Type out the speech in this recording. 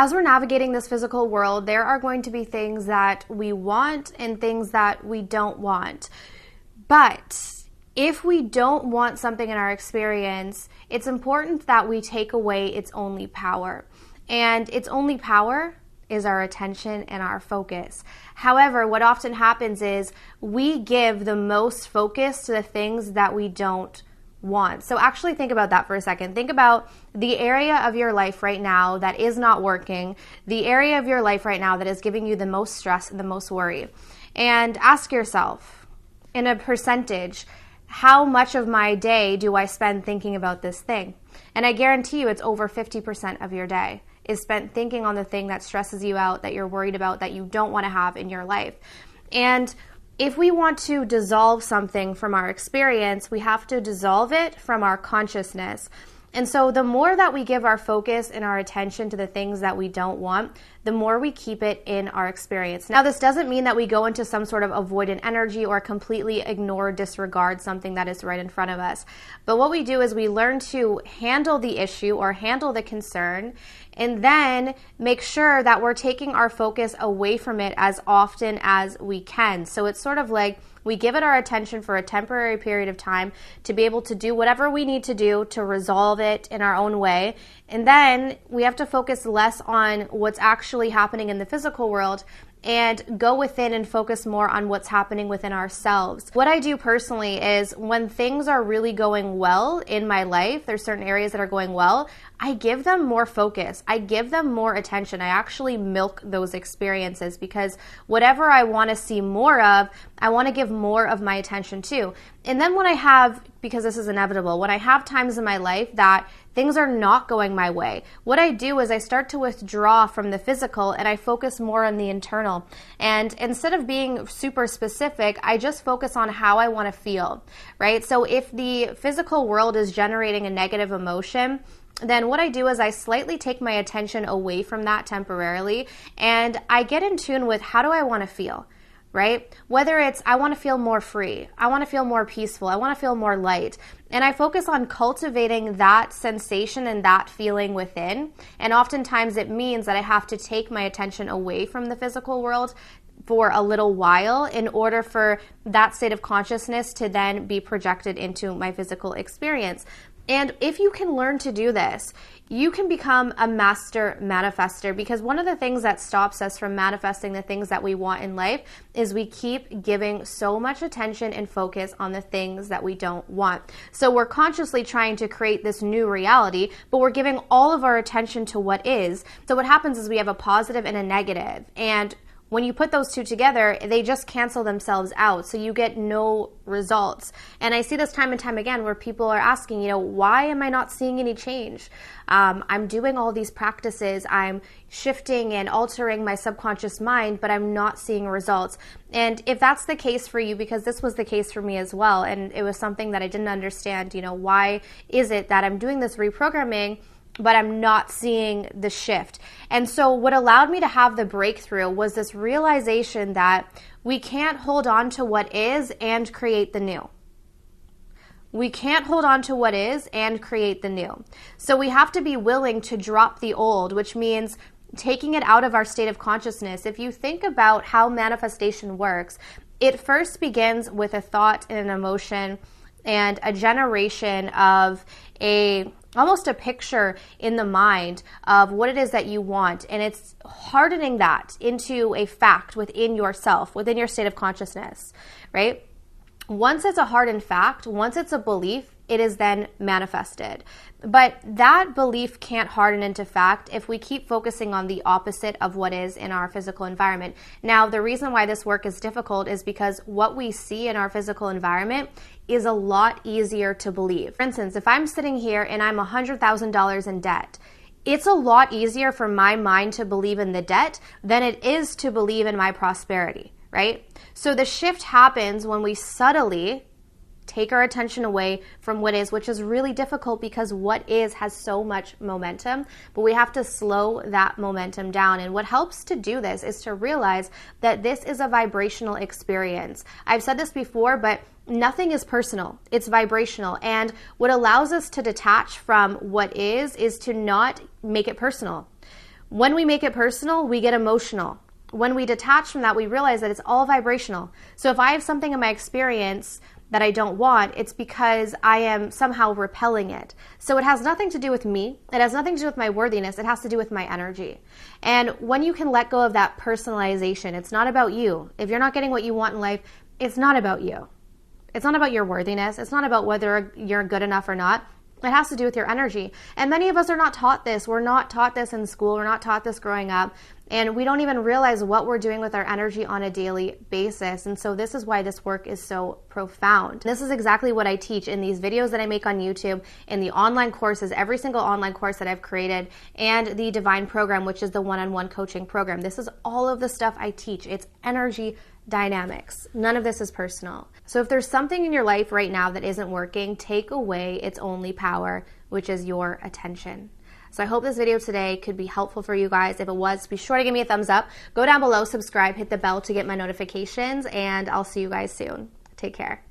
As we're navigating this physical world, there are going to be things that we want and things that we don't want. But if we don't want something in our experience, it's important that we take away its only power. And its only power is our attention and our focus. However, what often happens is we give the most focus to the things that we don't want. So actually think about that for a second. Think about the area of your life right now that is not working, the area of your life right now that is giving you the most stress and the most worry. And ask yourself, in a percentage, how much of my day do I spend thinking about this thing? And I guarantee you it's over 50% of your day is spent thinking on the thing that stresses you out, that you're worried about, that you don't want to have in your life. And if we want to dissolve something from our experience, we have to dissolve it from our consciousness. And so the more that we give our focus and our attention to the things that we don't want, the more we keep it in our experience. Now, this doesn't mean that we go into some sort of avoidant energy or completely ignore, disregard something that is right in front of us. But what we do is we learn to handle the issue or handle the concern, and then make sure that we're taking our focus away from it as often as we can. So it's sort of like we give it our attention for a temporary period of time to be able to do whatever we need to do to resolve it in our own way. And then we have to focus less on what's actually happening in the physical world and go within and focus more on what's happening within ourselves. What I do personally is when things are really going well in my life, there's certain areas that are going well, I give them more focus. I give them more attention. I actually milk those experiences because whatever I want to see more of, I want to give more of my attention to. And then when I have, because this is inevitable, when I have times in my life that things are not going my way, what I do is I start to withdraw from the physical and I focus more on the internal. And instead of being super specific, I just focus on how I want to feel, right? So if the physical world is generating a negative emotion, then what I do is I slightly take my attention away from that temporarily and I get in tune with how do I want to feel, right? Whether it's I want to feel more free, I want to feel more peaceful, I want to feel more light. And I focus on cultivating that sensation and that feeling within. And oftentimes it means that I have to take my attention away from the physical world for a little while in order for that state of consciousness to then be projected into my physical experience. And if you can learn to do this, you can become a master manifester, because one of the things that stops us from manifesting the things that we want in life is we keep giving so much attention and focus on the things that we don't want. So we're consciously trying to create this new reality, but we're giving all of our attention to what is. So what happens is we have a positive and a negative, and when you put those two together, they just cancel themselves out, so you get no results. And I see this time and time again where people are asking, why am I not seeing any change? I'm doing all these practices, I'm shifting and altering my subconscious mind, but I'm not seeing results. And if that's the case for you, because this was the case for me as well, and it was something that I didn't understand, why is it that I'm doing this reprogramming but I'm not seeing the shift? And so what allowed me to have the breakthrough was this realization that we can't hold on to what is and create the new. We can't hold on to what is and create the new. So we have to be willing to drop the old, which means taking it out of our state of consciousness. If you think about how manifestation works, it first begins with a thought and an emotion and a generation of almost a picture in the mind of what it is that you want. And it's hardening that into a fact within yourself, within your state of consciousness, right? Once it's a hardened fact, once it's a belief, it is then manifested. But that belief can't harden into fact if we keep focusing on the opposite of what is in our physical environment. Now, the reason why this work is difficult is because what we see in our physical environment is a lot easier to believe. For instance, if I'm sitting here and I'm $100,000 in debt, it's a lot easier for my mind to believe in the debt than it is to believe in my prosperity, right? So the shift happens when we subtly take our attention away from what is, which is really difficult because what is has so much momentum, but we have to slow that momentum down. And what helps to do this is to realize that this is a vibrational experience. I've said this before, but nothing is personal. It's vibrational. And what allows us to detach from what is to not make it personal. When we make it personal, we get emotional. When we detach from that, we realize that it's all vibrational. So if I have something in my experience that I don't want, it's because I am somehow repelling it. So it has nothing to do with me. It has nothing to do with my worthiness. It has to do with my energy. And when you can let go of that personalization, it's not about you. If you're not getting what you want in life, it's not about you. It's not about your worthiness. It's not about whether you're good enough or not. It has to do with your energy. And many of us are not taught this. We're not taught this in school. We're not taught this growing up. And we don't even realize what we're doing with our energy on a daily basis. And so this is why this work is so profound. This is exactly what I teach in these videos that I make on YouTube, in the online courses, every single online course that I've created, and the Divine Program, which is the one-on-one coaching program. This is all of the stuff I teach. It's energy dynamics. None of this is personal. So if there's something in your life right now that isn't working, take away its only power, which is your attention. So I hope this video today could be helpful for you guys. If it was, be sure to give me a thumbs up. Go down below, subscribe, hit the bell to get my notifications, and I'll see you guys soon. Take care.